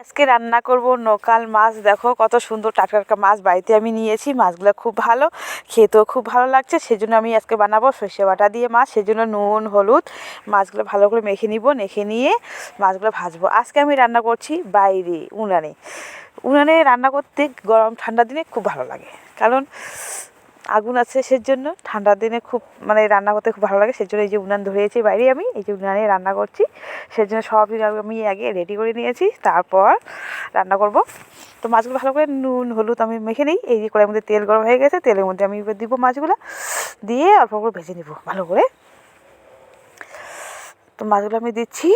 আজকে রান্না করব নোকাল মাছ। দেখো কত সুন্দর টাটকা টাটকা মাছ বাড়িতে আমি নিয়েছি। মাছগুলো খুব ভালো, খেতেও খুব ভালো লাগছে। সেজন্য আমি আজকে বানাবো সর্ষে বাটা দিয়ে মাছ। সেজন্য নুন হলুদ মাছগুলো ভালো করে মেখে নিব, মেখে নিয়ে মাছগুলো ভাজবো। আজকে আমি রান্না করছি বাইরে উনানে। উনানে রান্না করতে গরম ঠান্ডা দিনে খুব ভালো লাগে, কারণ আগুন আছে। সেজন্য ঠান্ডার দিনে খুব রান্না করতে খুব ভালো লাগে। সেজন্য এই যে উনান ধরিয়েছি বাইরে, আমি এই যে উনানে রান্না করছি। সেজন্য সব আমি আগে রেডি করে নিয়েছি, তারপর রান্না করব। তো মাছগুলো ভালো করে নুন হলুদ আমি মেখে নিই। এই যে কড়াইয়ের মধ্যে তেল গরম হয়ে গেছে, তেলের মধ্যে আমি এবার দিব মাছগুলো, দিয়ে অল্প করে ভেজে নিব ভালো করে। তো মাছগুলো আমি দিচ্ছি।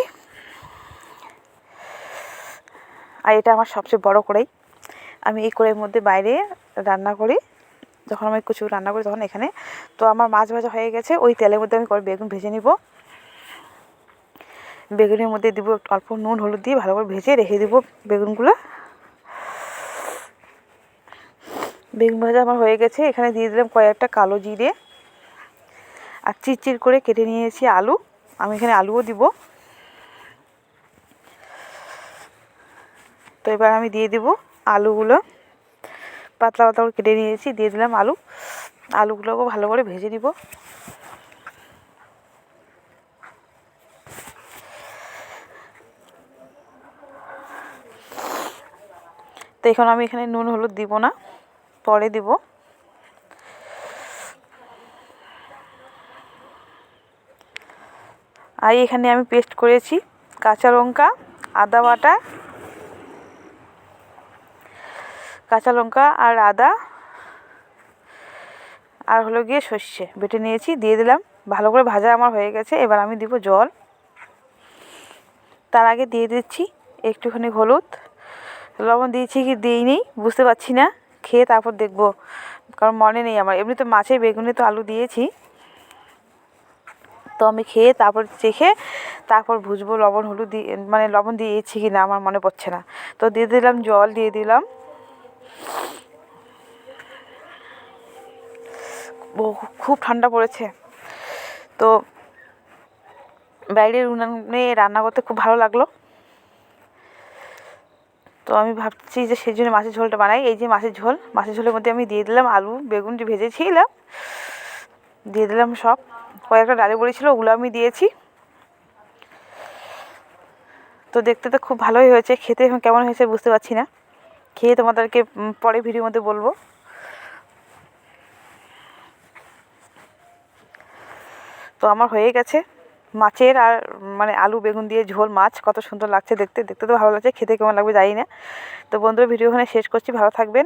আর এটা আমার সবচেয়ে বড় কড়াই। আমি এই কড়াইয়ের মধ্যে বাইরে রান্না করি। যখন আমি কিছু রান্না করি তখন এখানে। তো আমার মাছ ভাজা হয়ে গেছে। ওই তেলের মধ্যে আমি বেগুন ভেজে নিব। বেগুনের মধ্যে দিব অল্প নুন হলুদ দিয়ে ভালো করে ভেজে রেখে দিব বেগুনগুলো। বেগুন ভাজা আমার হয়ে গেছে। এখানে দিয়ে দিলাম কয়েকটা কালো জিরে, আর চিরচির করে কেটে নিয়েছি আলু। আমি এখানে আলুও দিব। তো এবার আমি দিয়ে দিব আলুগুলো, পাতলা পাতলা করে কেটে নিয়েছি, দিয়ে দিলাম আলু। আলুগুলোকেও ভালো করে ভেজে নিব। তো এখন আমি এখানে নুন হলুদ দিব না, পরে দিব। আর এখানে আমি পেস্ট করেছি কাঁচা লঙ্কা, আদা বাটা, কাঁচা লঙ্কা আর আদা, আর হলো গিয়ে সর্ষে বেটে নিয়েছি, দিয়ে দিলাম। ভালো করে ভাজা আমার হয়ে গেছে। এবার আমি দিব জল। তার আগে দিয়ে দিচ্ছি একটুখানি হলুদ। লবণ দিয়েছি কি দিইনি বুঝতে পারছি না, খেয়ে তারপর দেখবো, কারণ মনে নেই আমার। এমনি তো মাছে বেগুনে তো আলু দিয়েছি। তো আমি খেয়ে তারপর চেখে তারপর বুঝবো লবণ হলুদ দিয়ে লবণ দিয়েছি কি না, আমার মনে পড়ছে না। তো দিয়ে দিলাম জল, দিয়ে দিলাম। খুব ঠান্ডা পড়েছে। তো বাইরের উনানে রান্না করতে খুব ভালো লাগলো। তো আমি ভাবছি যে সেই জন্য মাছের ঝোলটা বানাই। এই যে মাছের ঝোল, মাছের ঝোলের মধ্যে আমি দিয়ে দিলাম আলু বেগুন যে ভেজেছিলাম, দিয়ে দিলাম সব। কয়েকটা ডালে বড়ি ছিল, ওগুলো আমি দিয়েছি। তো দেখতে তো খুব ভালোই হয়েছে, খেতে এখন কেমন হয়েছে বুঝতে পারছি না। খেয়ে তোমাদেরকে পরে ভিডিওর মধ্যে বলবো। তো আমার হয়ে গেছে মাছের আর আলু বেগুন দিয়ে ঝোল মাছ। কত সুন্দর লাগছে দেখতে, দেখতে তো ভালো লাগছে, খেতে কেমন লাগবে জানি না। তো বন্ধুরা ভিডিও ওখানে শেষ করছি, ভালো থাকবেন।